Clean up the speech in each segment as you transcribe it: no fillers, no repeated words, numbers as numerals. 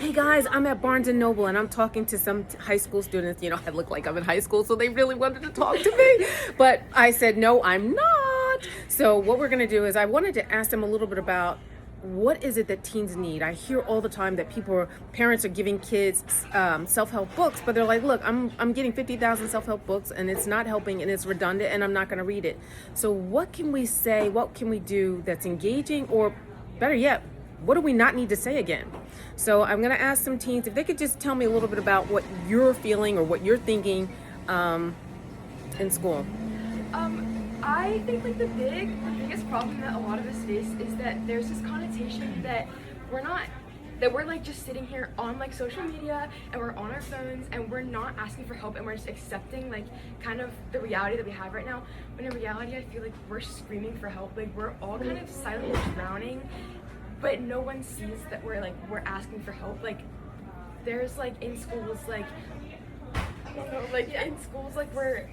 hey guys, I'm at Barnes & Noble and I'm talking to some high school students. You know, I look like I'm in high school, so they really wanted to talk to me. But I said, no, I'm not. So what we're going to do is I wanted to ask them a little bit about what is it that teens need? I hear all the time that parents are giving kids self-help books, but they're like, look, I'm getting 50,000 self-help books and it's not helping and it's redundant and I'm not going to read it. So what can we say? What can we do that's engaging, or better yet, what do we not need to say again? So I'm going to ask some teens if they could just tell me a little bit about what you're feeling or what you're thinking in school. I think like the biggest problem that a lot of us face is that there's this connotation that we're like just sitting here on like social media and we're on our phones and we're not asking for help and we're just accepting like kind of the reality that we have right now. When in reality, I feel like we're screaming for help. Like we're all kind of silently drowning, but no one sees that we're asking for help. Like there's like in schools in schools we're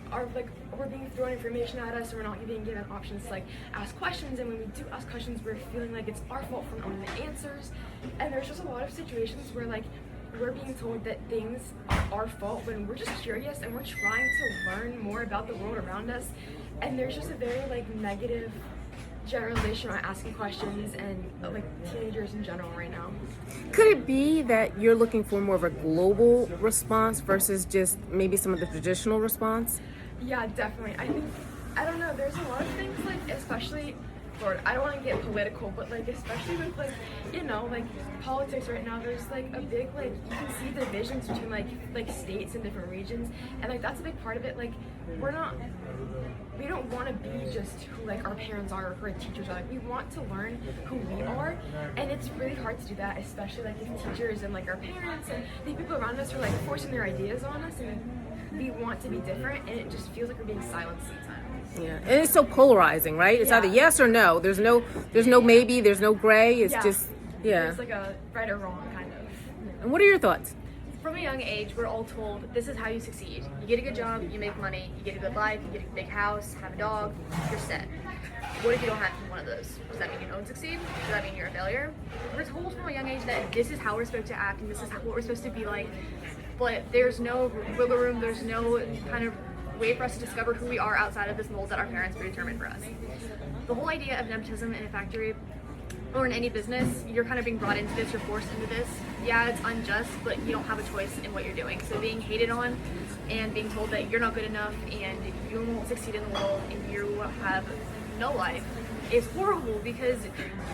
being thrown information at us and we're not being given options to like ask questions, and when we do ask questions we're feeling like it's our fault for not knowing the answers. And there's just a lot of situations where like we're being told that things are our fault when we're just curious and we're trying to learn more about the world around us. And there's just a very like negative generalization on asking questions and like teenagers in general right now. Could it be that you're looking for more of a global response versus just maybe some of the traditional response? Yeah, definitely. I don't know, there's a lot of things like, especially, Lord, I don't want to get political, but like especially with like, you know, like politics right now, there's like a big like, you can see divisions between like states and different regions, and like that's a big part of it. Like we don't want to be just who like our parents are or who our teachers are. Like we want to learn who we are, and it's really hard to do that, especially like if teachers and like our parents and the people around us are like forcing their ideas on us, and we want to be different, and it just feels like we're being silenced sometimes. Yeah, and it's so polarizing, right? It's either yes or no. There's no maybe, there's no gray. It's just It's like a right or wrong kind of. And what are your thoughts? From a young age, we're all told this is how you succeed. You get a good job, you make money, you get a good life, you get a big house, have a dog, you're set. What if you don't have one of those? Does that mean you don't succeed? Does that mean you're a failure? We're told from a young age that this is how we're supposed to act and this is what we're supposed to be like. But there's no wiggle room, there's no kind of way for us to discover who we are outside of this mold that our parents predetermined for us. The whole idea of nepotism in a factory or in any business, you're kind of being brought into this, you're forced into this. Yeah, it's unjust, but you don't have a choice in what you're doing. So being hated on and being told that you're not good enough and you won't succeed in the world and you have no life is horrible, because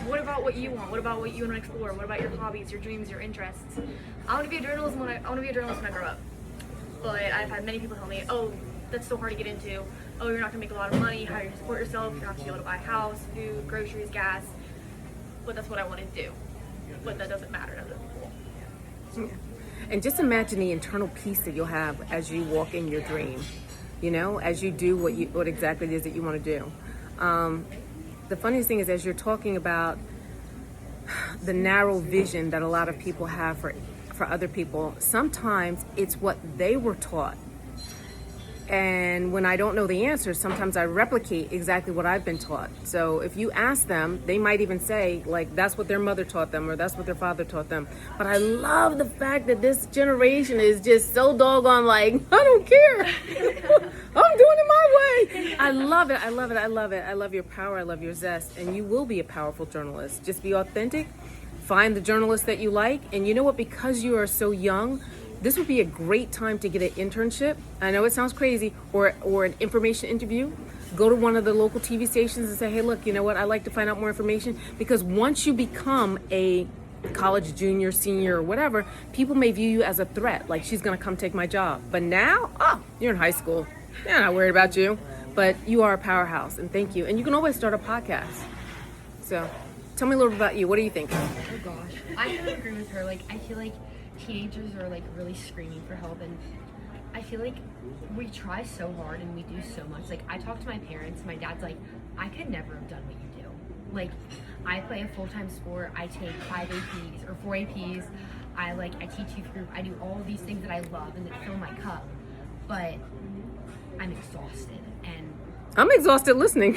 what about what you want? What about what you want to explore? What about your hobbies, your dreams, your interests? I want to be a journalist when I grow up. But I've had many people tell me, oh, that's so hard to get into. Oh, you're not gonna make a lot of money. How do you support yourself? You're not gonna be able to buy a house, food, groceries, gas. But that's what I want to do. But that doesn't matter to other people. And just imagine the internal peace that you'll have as you walk in your dream. You know, as you do what exactly it is that you want to do. The funniest thing is, as you're talking about the narrow vision that a lot of people have for other people, sometimes it's what they were taught. And when I don't know the answer, sometimes I replicate exactly what I've been taught. So if you ask them, they might even say, like, that's what their mother taught them or that's what their father taught them. But I love the fact that this generation is just so doggone like, I don't care. I'm doing it my way. I love it. I love it. I love it. I love your power. I love your zest. And you will be a powerful journalist. Just be authentic. Find the journalist that you like. And you know what? Because you are so young, this would be a great time to get an internship. I know it sounds crazy, or an information interview. Go to one of the local TV stations and say, hey, look, you know what? I'd like to find out more information. Because once you become a college junior, senior, or whatever, people may view you as a threat. Like, she's going to come take my job. But now, you're in high school. They're not worried about you. But you are a powerhouse, and thank you. And you can always start a podcast. So tell me a little bit about you. What do you think? Oh, gosh. I kind of agree with her. Like, I feel like teenagers are like really screaming for help, and I feel like we try so hard and we do so much. Like, I talk to my parents, my dad's like, I could never have done what you do. Like, I play a full-time sport, I take 5 APs or 4 APs, I teach youth group, I do all of these things that I love and that fill my cup, but I'm exhausted, and I'm exhausted listening,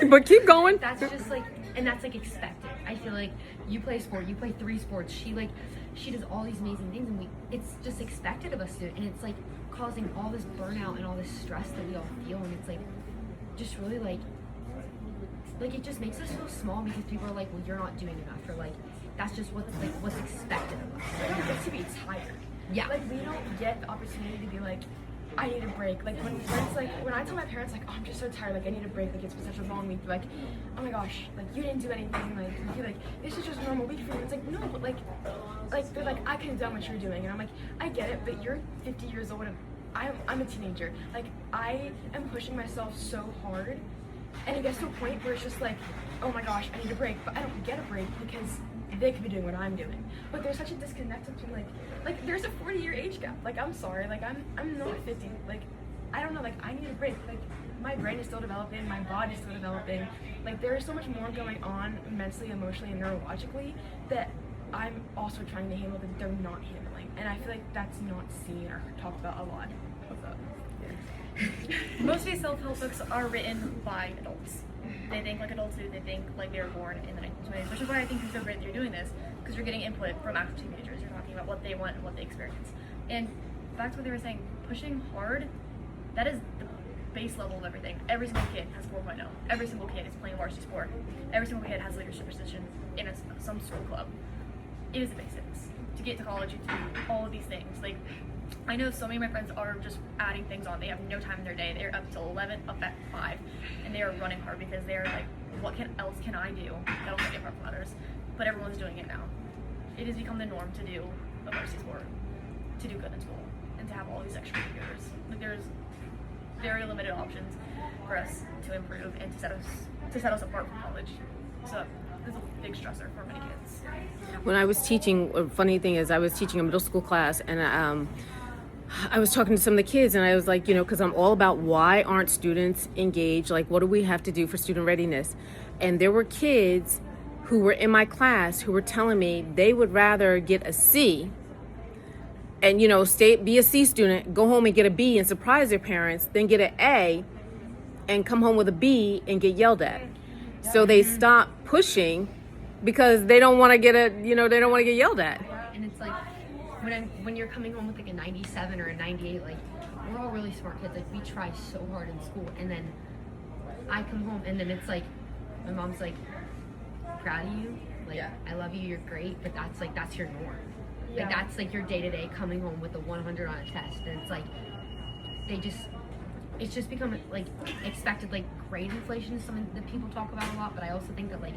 but keep going. that's just like, and that's like expected. I feel like you play sport, you play 3 sports. She does all these amazing things, and it's just expected of us to, and it's like causing all this burnout and all this stress that we all feel, and it's like just really like it just makes us feel small because people are like, well, you're not doing enough, or like that's just what's expected of us. We don't get to be tired. Yeah. Like we don't get the opportunity to be like, I need a break. Like when I tell my parents like, oh, I'm just so tired, like I need a break, like it's been such a long week, like, oh my gosh, like you didn't do anything, like you're like this is just a normal week for you. It's like no, but like they're like I could have done what you're doing, and I'm like I get it, but you're 50 years old and I'm a teenager. Like I am pushing myself so hard, and it gets to a point where it's just like, oh my gosh, I need a break, but I don't get a break because they could be doing what I'm doing. But there's such a disconnect between like there's a 40-year age gap. Like I'm sorry, like I'm not 50. Like I don't know, like I need a break. Like my brain is still developing, my body's still developing. Like there is so much more going on mentally, emotionally, and neurologically that I'm also trying to handle that they're not handling. And I feel like that's not seen or talked about a lot. What's up? Most of these self-help books are written by adults. They think like adults do. They think like they were born in the 1920s, which is why I think it's so great that you're doing this, because you're getting input from actual teenagers. You're talking about what they want and what they experience. And back to what they were saying, pushing hard, that is the base level of everything. Every single kid has 4.0. Every single kid is playing varsity sport. Every single kid has leadership position in some school club. It is the basics. To get to college, you do all of these things. Like, I know so many of my friends are just adding things on. They have no time in their day. They're up till 11, up at 5, and they are running hard because they're like, what else can I do that'll set me apart from others? But everyone's doing it now. It has become the norm to do a varsity sport, to do good in school, and to have all these extracurriculars. Like there's very limited options for us to improve and to set us apart from college. So it's a big stressor for many kids. When I was teaching, a funny thing is I was teaching a middle school class, and I was talking to some of the kids, and I was like, because I'm all about why aren't students engaged? Like, what do we have to do for student readiness? And there were kids who were in my class who were telling me they would rather get a C and, be a C student, go home and get a B and surprise their parents, than get an A and come home with a B and get yelled at. So they stop pushing because they don't want to get they don't want to get yelled at. And it's like when you're coming home with like a 97 or a 98, like we're all really smart kids. Like we try so hard in school, and then I come home and then it's like my mom's like, proud of you, like I love you, you're great, but that's your norm. Like that's like your day-to-day coming home with a 100 on a test, and it's like it's just become like expected. Like grade inflation is something that people talk about a lot, but I also think that like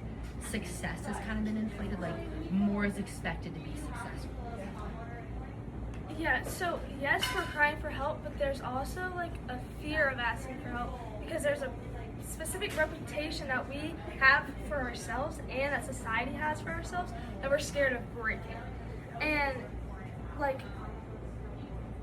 success has kind of been inflated. Like more is expected to be successful. Yeah, so yes, we're crying for help, but there's also like a fear of asking for help because there's a specific reputation that we have for ourselves and that society has for ourselves that we're scared of breaking. And like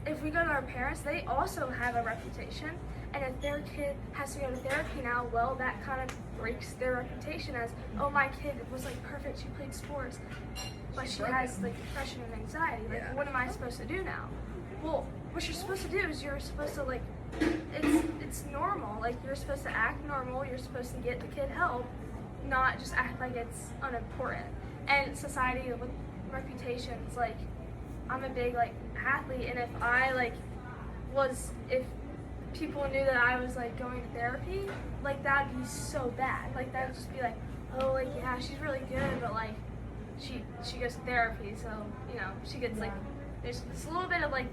if we go to our parents, they also have a reputation, and if their kid has to go to therapy now, well, that kind of breaks their reputation as, oh, my kid was like perfect, she played sports, but she has like depression and anxiety. Like, what am I supposed to do now? Well, what you're supposed to do is you're supposed to like, it's normal. Like you're supposed to act normal. You're supposed to get the kid help, not just act like it's unimportant. And society with reputations, like I'm a big like athlete, and if people knew that I was like going to therapy, like that'd be so bad. Like that'd just be like, oh, like yeah, she's really good, but like she goes to therapy, so she gets like there's a little bit of like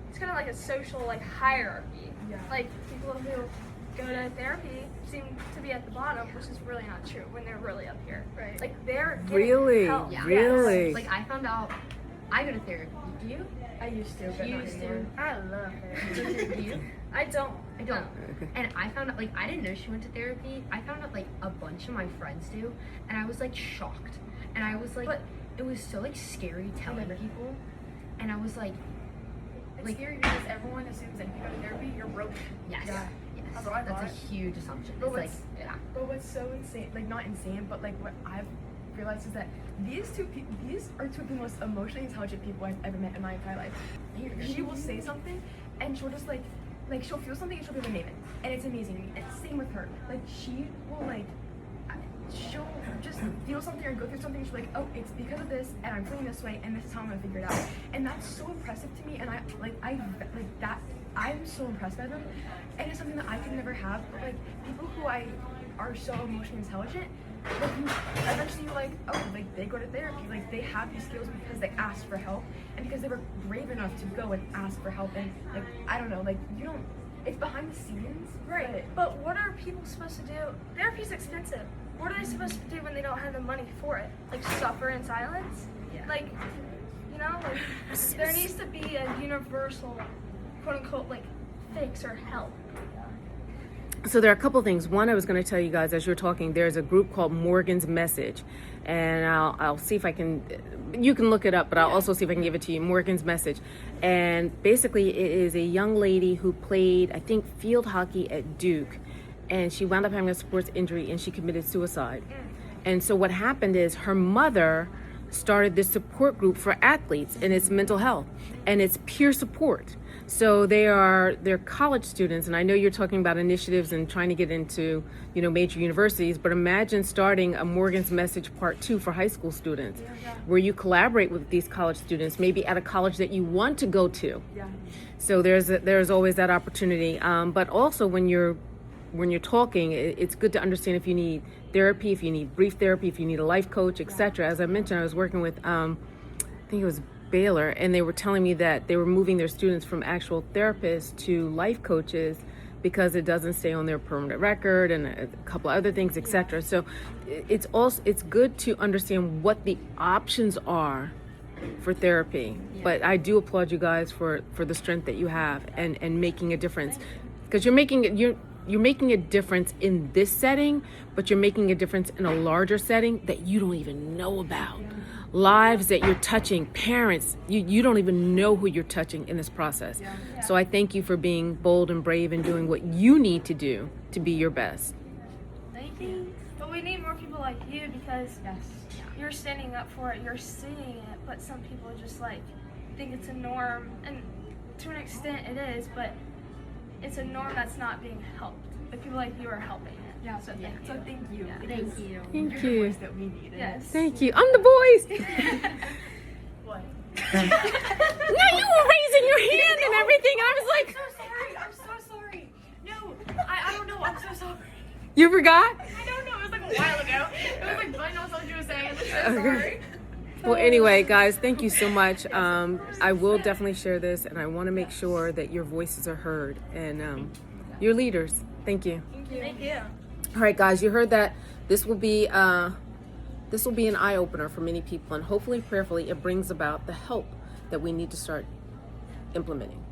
it's kind of like a social like hierarchy. Like people who go to therapy seem to be at the bottom, which is really not true when they're really up here. Right. Like they're getting Really? help. Yeah. Really? Like I found out I go to therapy. Do you? I used to, but not anymore. I love therapy. Do you? I don't. And I found out, like, I didn't know she went to therapy. I found out, like, a bunch of my friends do. And I was, like, shocked. And I was, like, it was so, like, scary telling people. And I was, like, It's scary because everyone assumes that if you go to therapy, you're broken. yes. Yeah. Yes. That's what I That's thought. a huge assumption. But It's, like, yeah. But what's so insane, like not insane, but like what I've realized is that these are two of the most emotionally intelligent people I've ever met in my entire life. She will say something, and she'll just like she'll feel something and she'll be able to name it, and it's amazing. And same with her. Like she will she'll just feel something or go through something, she's like, oh, it's because of this, and I'm feeling this way, and this is how I'm gonna figure it out. And that's so impressive to me, and I'm so impressed by them, and it's something that I could never have. But like people who are so emotionally intelligent, like you eventually you're like, oh, like they go to therapy, like they have these skills because they asked for help and because they were brave enough to go and ask for help. And like I don't know, like you don't. It's behind the scenes, Right. But what are people supposed to do? Therapy's expensive. What are they supposed to do when they don't have the money for it? Like suffer in silence? Yeah. Like, you know, like there needs to be a universal, quote unquote, like fix or help. So there are a couple of things. One, I was going to tell you guys as you're talking, there's a group called Morgan's Message, and I'll see if I can, you can look it up, but I'll also see if I can give it to you, Morgan's Message. And basically it is a young lady who played, I think, field hockey at Duke, and she wound up having a sports injury and she committed suicide. And so what happened is her mother started this support group for athletes, and it's mental health and it's peer support. So they're college students, and I know you're talking about initiatives and trying to get into, you know, major universities, but imagine starting a Morgan's Message Part 2 for high school students, where you collaborate with these college students, maybe at a college that you want to go to. So there's always that opportunity. But also when you're talking, it's good to understand if you need therapy, if you need brief therapy, if you need a life coach, etc. As I mentioned, I was working with, I think it was Baylor, and they were telling me that they were moving their students from actual therapists to life coaches because it doesn't stay on their permanent record and a couple of other things, etc. So it's good to understand what the options are for therapy. But I do applaud you guys for the strength that you have and making a difference, because you're making a difference in this setting, but you're making a difference in a larger setting that you don't even know about. Lives that you're touching, parents, you don't even know who you're touching in this process. So I thank you for being bold and brave and doing what you need to do to be your best. Thank you. But we need more people like you because you're standing up for it, you're seeing it, but some people just like think it's a norm, and to an extent it is, but it's a norm that's not being helped. But people like you are helping it. So thank you. Thank you. Thank you. That we needed. Yes. Thank you. I'm the voice. What? No, you were raising your hand and everything. And I was like, I'm so sorry. No, I don't know. I'm so sorry. you forgot? I don't know. It was like a while ago. It was like, I know what you were saying. I'm so sorry. Well, anyway, guys, thank you so much. I will definitely share this, and I want to make sure that your voices are heard, and you're leaders. Thank you. Thank you. All right, guys, you heard that. This will be an eye opener for many people, and hopefully, prayerfully, it brings about the help that we need to start implementing.